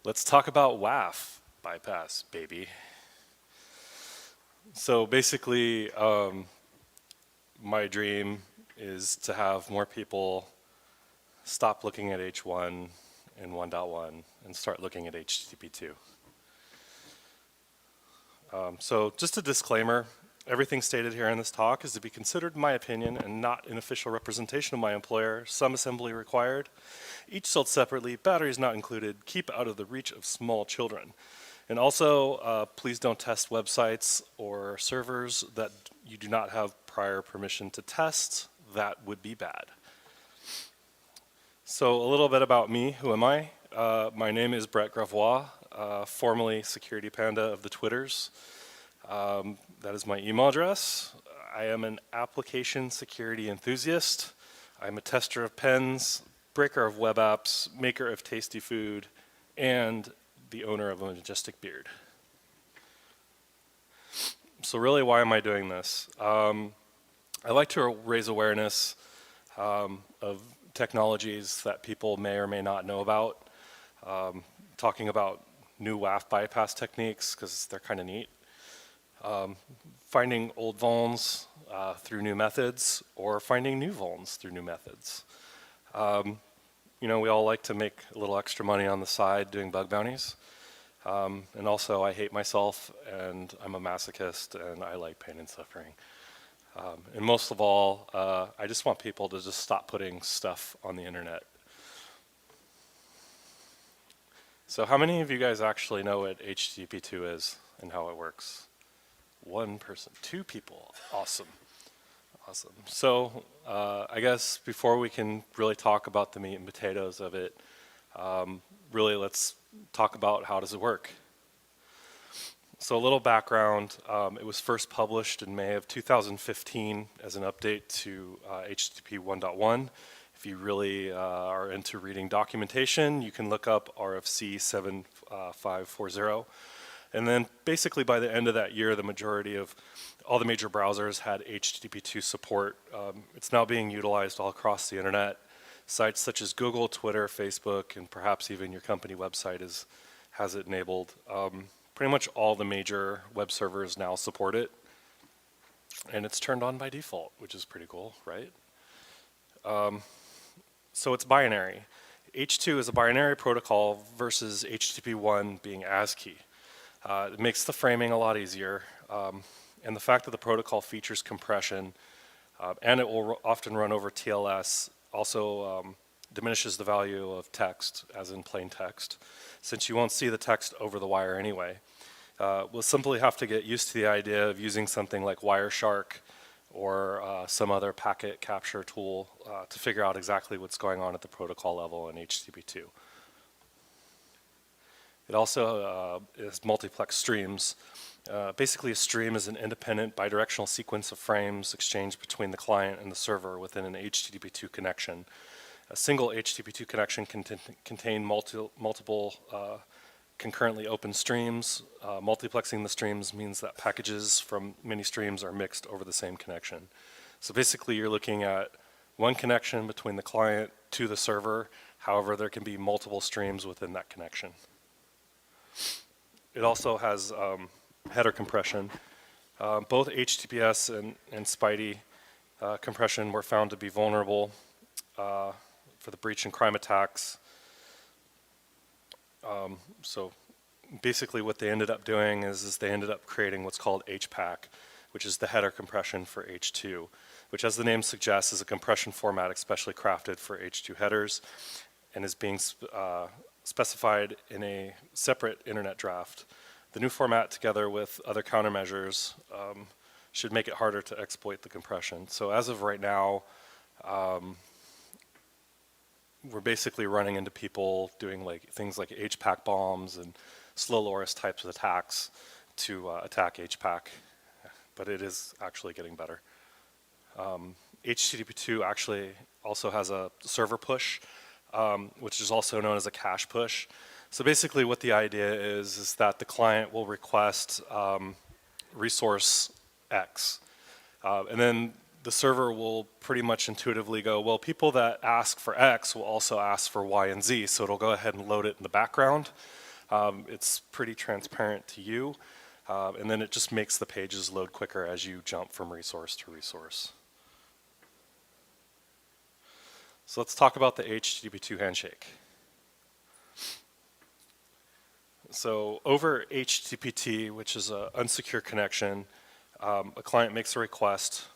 Let's talk about WAF bypass, baby. So basically, my dream is to have more people stop looking at H1 and 1.1 and start looking at HTTP2. So just a disclaimer, everything stated here in this talk is to be considered my opinion and not an official representation of my employer. Some assembly required. Each sold separately, batteries not included. Keep out of the reach of small children. And also, please don't test websites or servers that you do not have prior permission to test. That would be bad. So a little bit about me. Who am I? My name is Brett Gravois, formerly Security Panda of the Twitters. That is my email address. I am an application security enthusiast. I'm a tester of pens, breaker of web apps, maker of tasty food, and the owner of a majestic beard. So really, why am I doing this? I like to raise awareness of technologies that people may or may not know about. Talking about new WAF bypass techniques, because they're kind of neat. Finding old vulns through new methods, or finding new vulns through new methods. You know, we all like to make a little extra money on the side doing bug bounties. And also, I hate myself, and I'm a masochist, and I like pain and suffering. And most of all, I just want people to just stop putting stuff on the internet. So how many of you guys actually know what HTTP2 is and how it works? One person, two people, awesome. Awesome. So I guess before we can really talk about the meat and potatoes of it, really let's talk about how does it work. So a little background, it was first published in May of 2015 as an update to HTTP 1.1. If you really are into reading documentation, you can look up RFC 7540. And then basically by the end of that year, the majority of all the major browsers had HTTP2 support. It's now being utilized all across the internet. Sites such as Google, Twitter, Facebook, and perhaps even your company website has it enabled. Pretty much all the major web servers now support it. And it's turned on by default, which is pretty cool, right? So it's binary. H2 is a binary protocol versus HTTP1 being ASCII. It makes the framing a lot easier, and the fact that the protocol features compression and it will often run over TLS also diminishes the value of text, as in plain text, since you won't see the text over the wire anyway. We'll simply have to get used to the idea of using something like Wireshark or some other packet capture tool to figure out exactly what's going on at the protocol level in HTTP2. It also is multiplex streams. Basically, a stream is an independent bidirectional sequence of frames exchanged between the client and the server within an HTTP2 connection. A single HTTP2 connection can contain multiple concurrently open streams. Multiplexing the streams means that packages from many streams are mixed over the same connection. So basically, you're looking at one connection between the client to the server. However, there can be multiple streams within that connection. It also has header compression. Both HTTPS and Spidey compression were found to be vulnerable for the breach and crime attacks. So basically what they ended up doing is they ended up creating what's called HPAC, which is the header compression for H2, which, as the name suggests, is a compression format especially crafted for H2 headers and is being specified in a separate internet draft. The new format, together with other countermeasures, should make it harder to exploit the compression. So as of right now, we're basically running into people doing things like HPAC bombs and slow LoRa's types of attacks to attack HPAC, but it is actually getting better. HTTP2 actually also has a server push, which is also known as a cache push. So basically what the idea is that the client will request resource X, and then the server will pretty much intuitively go, well, people that ask for X will also ask for Y and Z, so it'll go ahead and load it in the background. It's pretty transparent to you, and then it just makes the pages load quicker as you jump from resource to resource. So let's talk about the HTTP2 handshake. So over HTTP, which is an unsecure connection, a client makes a request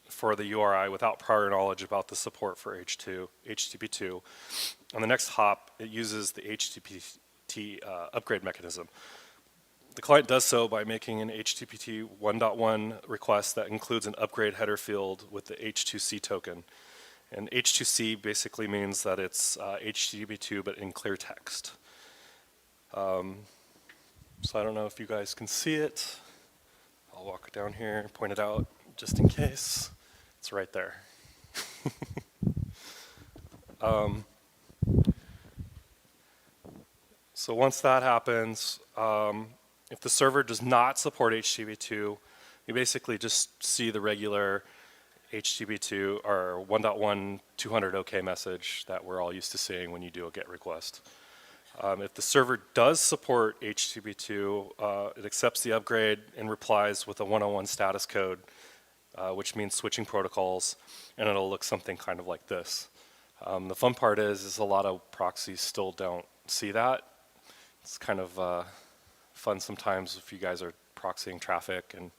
for the URI without prior knowledge about the support for HTTP2. On the next hop, it uses the HTTP upgrade mechanism. The client does so by making an HTTP 1.1 request that includes an upgrade header field with the H2C token. And H2C basically means that it's HTTP2 but in clear text. So I don't know if you guys can see it. I'll walk down here and point it out just in case. It's right there. So once that happens, if the server does not support HTTP2, you basically just see the regular HTTP2 or 1.1 200 OK message that we're all used to seeing when you do a GET request. If the server does support HTTP2, it accepts the upgrade and replies with a 101 status code, which means switching protocols, and it'll look something kind of like this. The fun part is a lot of proxies still don't see that. It's kind of fun sometimes if you guys are proxying traffic and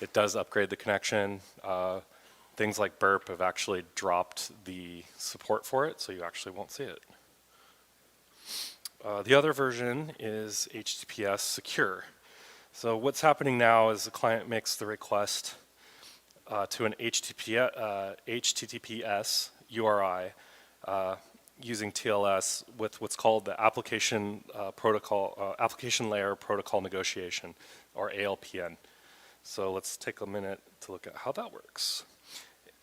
it does upgrade the connection. Things like burp have actually dropped the support for it, so you actually won't see it. The other version is HTTPS secure. So what's happening now is the client makes the request to an HTTPS URI using TLS with what's called the application layer protocol negotiation, or ALPN. So let's take a minute to look at how that works.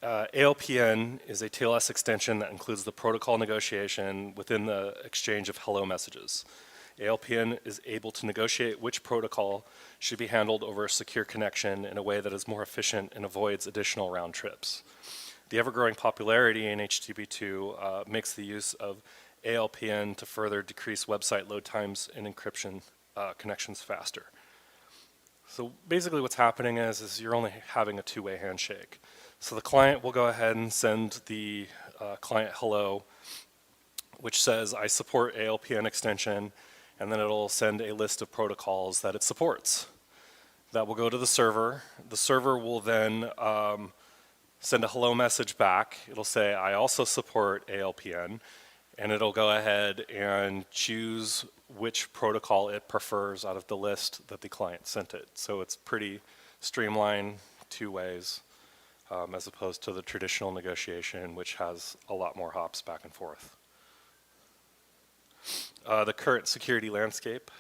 ALPN is a TLS extension that includes the protocol negotiation within the exchange of hello messages. ALPN is able to negotiate which protocol should be handled over a secure connection in a way that is more efficient and avoids additional round trips. The ever-growing popularity in HTTP2 makes the use of ALPN to further decrease website load times and encryption connections faster. So basically what's happening is you're only having a two-way handshake. So the client will go ahead and send the client hello, which says I support ALPN extension, and then it'll send a list of protocols that it supports. That will go to the server. The server will then send a hello message back. It'll say I also support ALPN, and it'll go ahead and choose which protocol it prefers out of the list that the client sent it. So it's pretty streamlined two ways. As opposed to the traditional negotiation, which has a lot more hops back and forth. The current security landscape.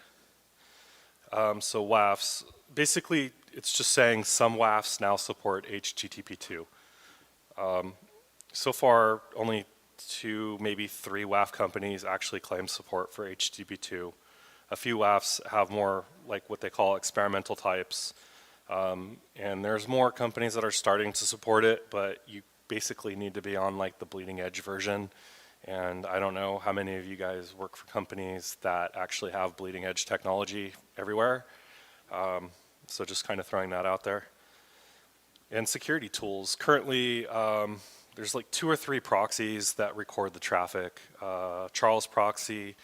So WAFs, basically it's just saying some WAFs now support HTTP2. So far, only 2, maybe 3 WAF companies actually claim support for HTTP2. A few WAFs have more like what they call experimental types. And there's more companies that are starting to support it, but you basically need to be on like the bleeding edge version. And I don't know how many of you guys work for companies that actually have bleeding edge technology everywhere. So just kind of throwing that out there. And security tools. Currently, there's like 2 or 3 proxies that record the traffic. Charles proxy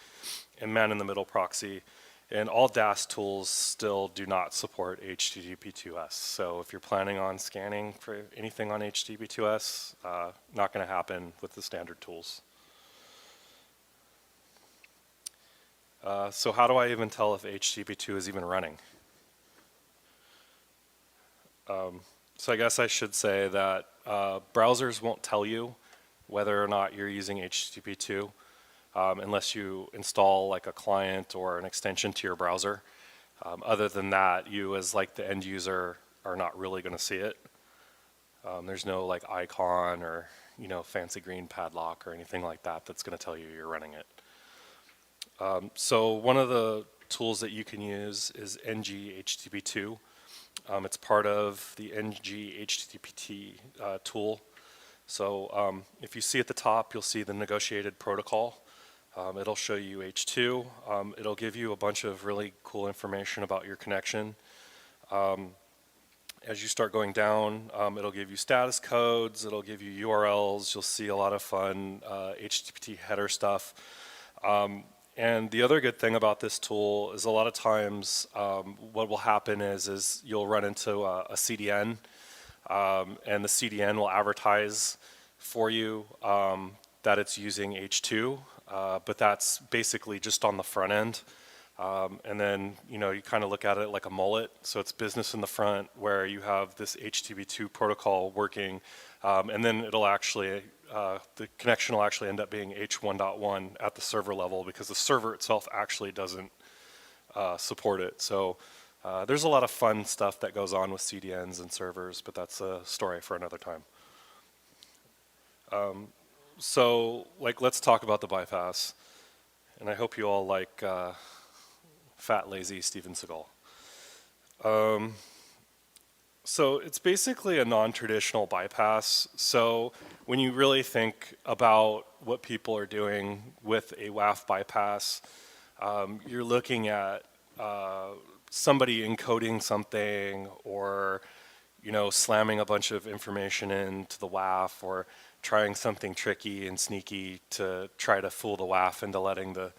and man-in-the-middle proxy. And all DAS tools still do not support HTTP2S. So if you're planning on scanning for anything on HTTP2S, not going to happen with the standard tools. So how do I even tell if HTTP2 is even running? So I guess I should say that browsers won't tell you whether or not you're using HTTP2. Unless you install like a client or an extension to your browser. Other than that, you as like the end user are not really going to see it. There's no like icon or fancy green padlock or anything like that that's going to tell you you're running it. So one of the tools that you can use is ng-HTTP2. It's part of the ng-HTTP tool. So if you see at the top, you'll see the negotiated protocol. It'll show you H2. It'll give you a bunch of really cool information about your connection. As you start going down, it'll give you status codes, it'll give you URLs, you'll see a lot of fun HTTP header stuff. And the other good thing about this tool is a lot of times what will happen is you'll run into a CDN, and the CDN will advertise for you that it's using H2, but that's basically just on the front end. And then, you kind of look at it like a mullet. So it's business in the front where you have this HTTP2 protocol working, and then it'll actually, the connection will actually end up being H1.1 at the server level because the server itself actually doesn't support it. So there's a lot of fun stuff that goes on with CDNs and servers, but that's a story for another time. So let's talk about the bypass. And I hope you all like fat, lazy Steven Seagal. So it's basically a non-traditional bypass. So when you really think about what people are doing with a WAF bypass, you're looking at somebody encoding something or slamming a bunch of information into the WAF or trying something tricky and sneaky to try to fool the WAF into letting the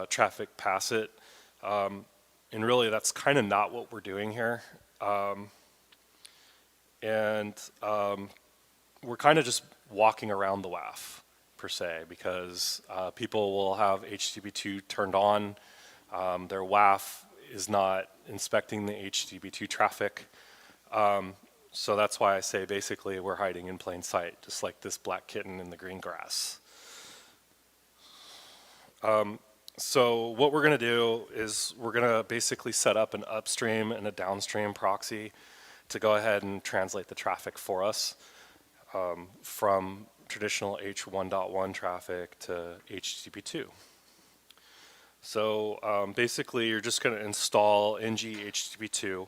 traffic pass it. And really that's kind of not what we're doing here. We're kind of just walking around the WAF per se because people will have HTTP2 turned on. Their WAF is not inspecting the HTTP2 traffic. So that's why I say basically we're hiding in plain sight, just like this black kitten in the green grass. So what we're going to do is we're going to basically set up an upstream and a downstream proxy to go ahead and translate the traffic for us from traditional H1.1 traffic to HTTP2. So basically you're just going to install ng HTTP2,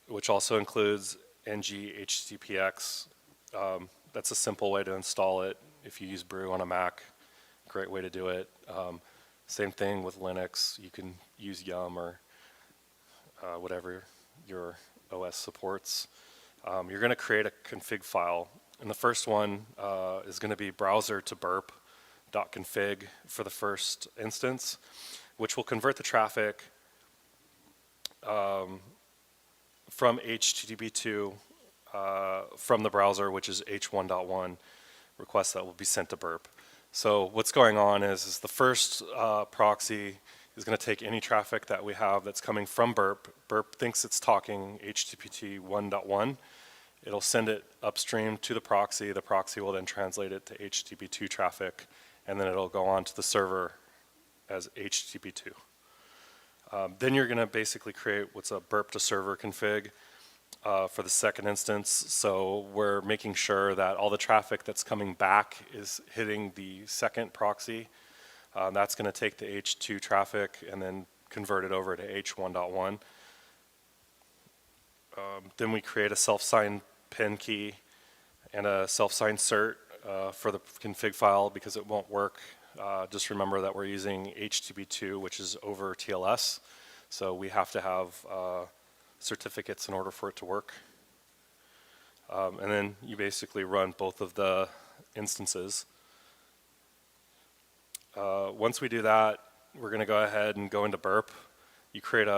which also includes ng HTTPX. That's a simple way to install it if you use Brew on a Mac. Great way to do it. Same thing with Linux. You can use Yum or whatever your OS supports. You're going to create a config file. And the first one is going to be browser to burp.config for the first instance, which will convert the traffic from HTTP2 from the browser, which is H1.1 request that will be sent to burp. So what's going on is the first proxy is going to take any traffic that we have that's coming from burp. Burp thinks it's talking HTTP 1.1. It'll send it upstream to the proxy. The proxy will then translate it to HTTP2 traffic, and then it'll go on to the server as HTTP2. Then you're going to basically create what's a burp to server config for the second instance. So we're making sure that all the traffic that's coming back is hitting the second proxy. That's going to take the H2 traffic and then convert it over to H1.1. Then we create a self-signed PIN key and a self-signed cert for the config file because it won't work. Just remember that we're using HTTP2, which is over TLS. So we have to have certificates in order for it to work. And then you basically run both of the instances. Once we do that, we're going to go ahead and go into burp. You create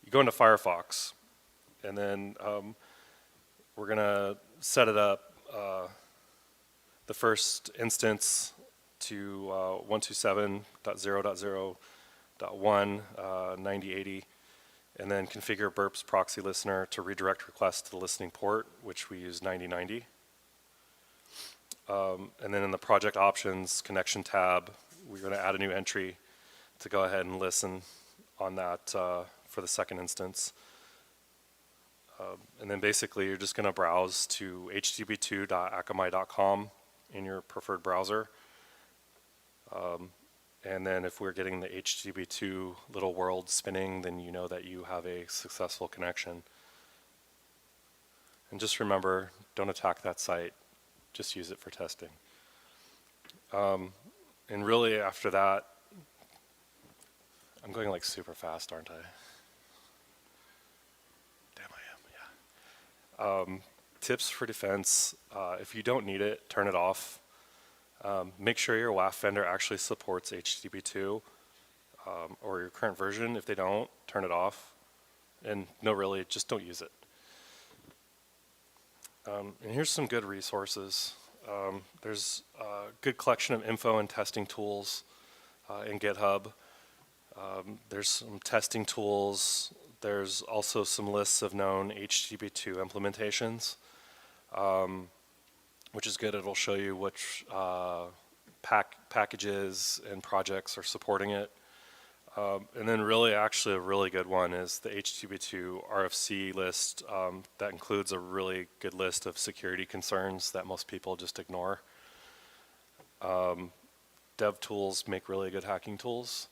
you go into Firefox, and then we're going to set it up, the first instance to 127.0.0.1, 9080, and then configure burp's proxy listener to redirect requests to the listening port, which we use 9090. And then in the project options connection tab, we're going to add a new entry to go ahead and listen on that for the second instance. And then basically you're just going to browse to http2.akamai.com in your preferred browser. And then if we're getting the HTTP2 little world spinning, then you know that you have a successful connection. And just remember, don't attack that site. just use it for testing. And really after that, I'm going like super fast, aren't I? Damn, I am, yeah. Tips for defense, if you don't need it, turn it off. Make sure your WAF vendor actually supports HTTP2 or your current version. If they don't, turn it off. And no, really, just don't use it. And here's some good resources. There's a good collection of info and testing tools in GitHub. There's some testing tools. There's also some lists of known HTTP2 implementations, which is good. It'll show you which packages and projects are supporting it. And then really, actually, a really good one is the HTTP2 RFC list that includes a really good list of security concerns that most people just ignore. Dev tools make really good hacking tools.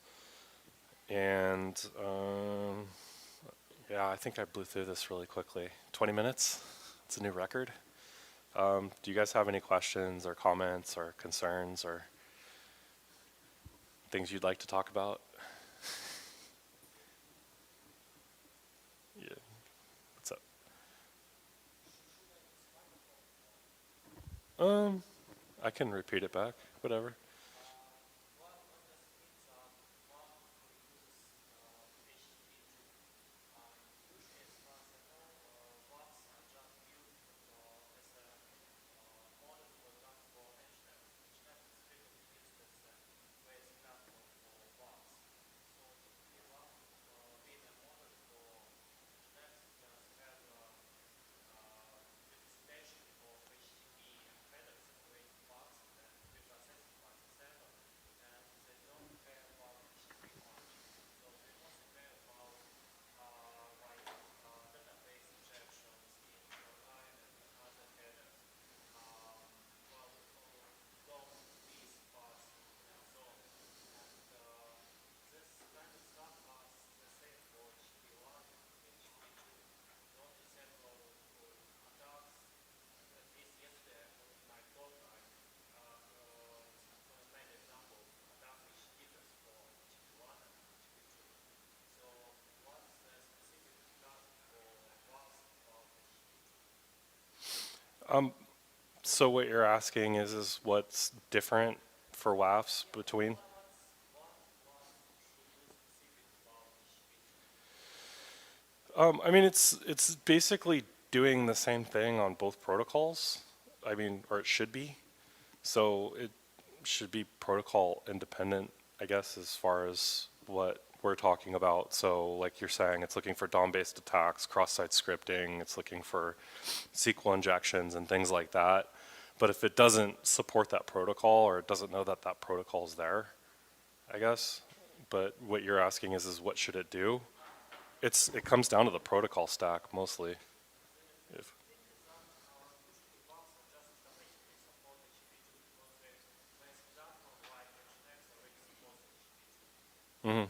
And yeah, I think I blew through this really quickly. 20 minutes? It's a new record. Do you guys have any questions or comments or concerns or things you'd like to talk about? Yeah. What's up? I can repeat it back, whatever. So what you're asking is what's different for WAFs between? I mean, it's basically doing the same thing on both protocols. I mean, or it should be. So it should be protocol independent, I guess, as far as what we're talking about. So like you're saying, it's looking for DOM-based attacks, cross-site scripting, it's looking for SQL injections and things like that. But if it doesn't support that protocol or it doesn't know that that protocol is there, I guess. But what you're asking is what should it do? It comes down to the protocol stack mostly. If, mm-hmm.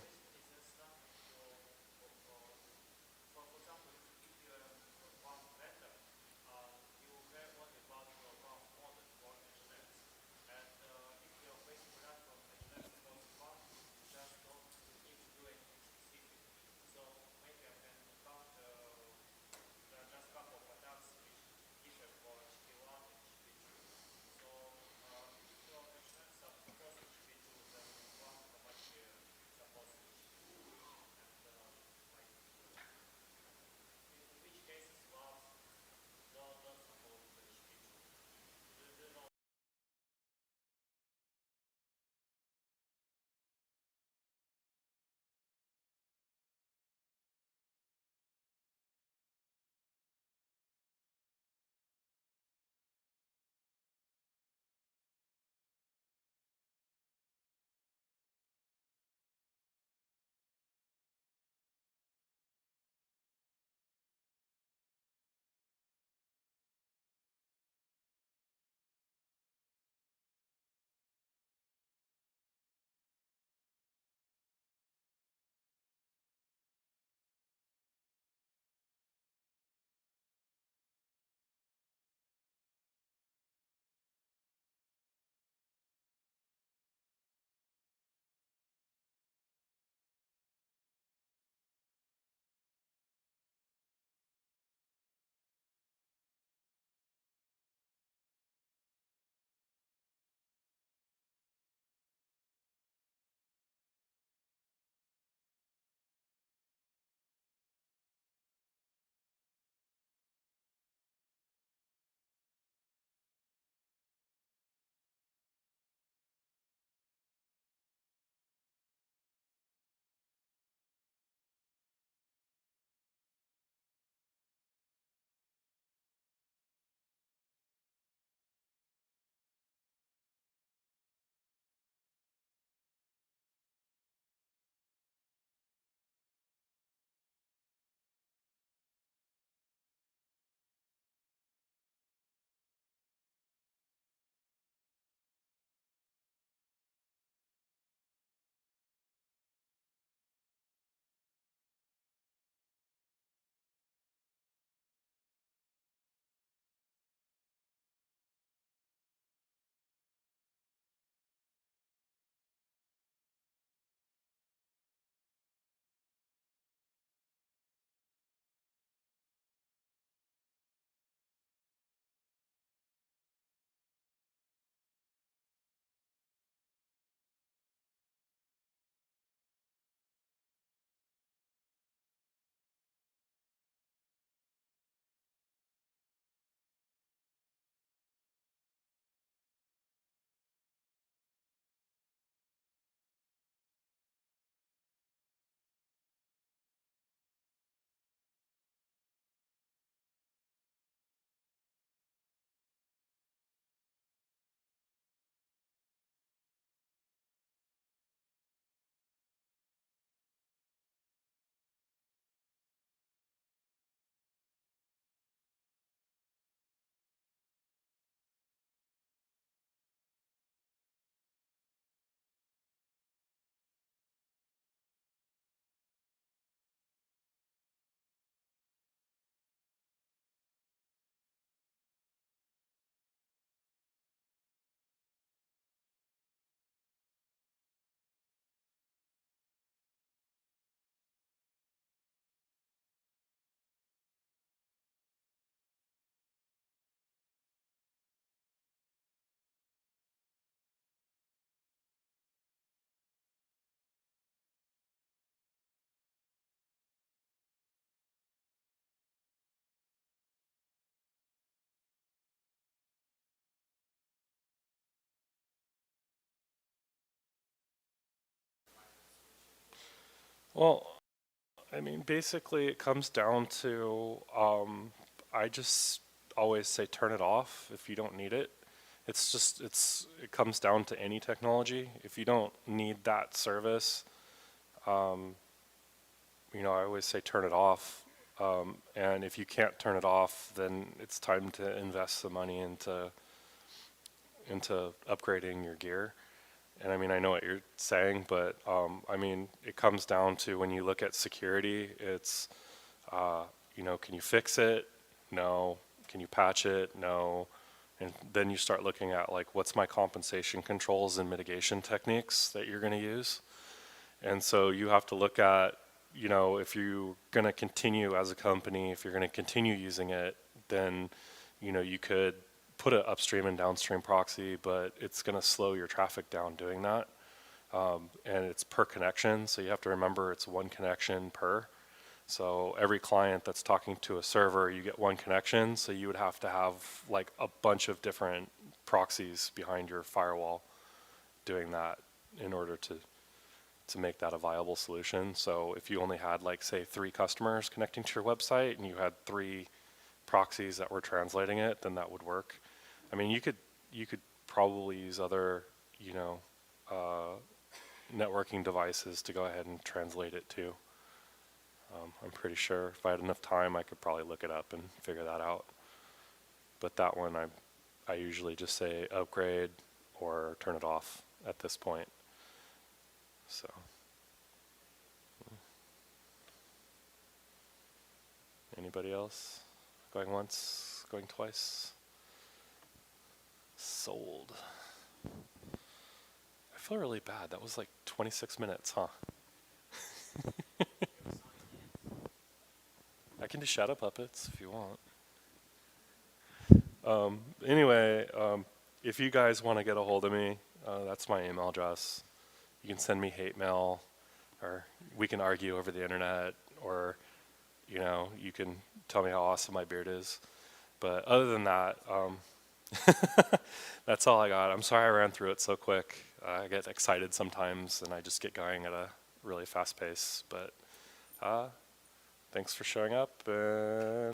Well, I mean, basically, it comes down to I just always say turn it off if you don't need it. It comes down to any technology. If you don't need that service, um, I always say turn it off. And if you can't turn it off, then it's time to invest the money into upgrading your gear. And I mean, I know what you're saying, but I mean, it comes down to when you look at security, it's, can you fix it? No. Can you patch it? No. And then you start looking at like, what's my compensation controls and mitigation techniques that you're going to use? And so you have to look at, if you're going to continue as a company, if you're going to continue using it, then, you could put an upstream and downstream proxy, but it's going to slow your traffic down doing that. And it's per connection, so you have to remember it's one connection per. So every client that's talking to a server, you get one connection, so you would have to have like a bunch of different proxies behind your firewall doing that in order to make that a viable solution. So if you only had like say 3 customers connecting to your website and you had 3 proxies that were translating it, then that would work. I mean, you could probably use other, uh, networking devices to go ahead and translate it too. I'm pretty sure if I had enough time, I could probably look it up and figure that out. But that one, I usually just say upgrade or turn it off at this point. So. Anybody else? Going once, going twice? Sold. I feel really bad. That was like 26 minutes, huh? I can do shadow puppets if you want. Anyway, if you guys want to get a hold of me, that's my email address. You can send me hate mail, or we can argue over the internet, or you can tell me how awesome my beard is. But other than that, that's all I got. I'm sorry I ran through it so quick. I get excited sometimes, and I just get going at a really fast pace. But thanks for showing up, and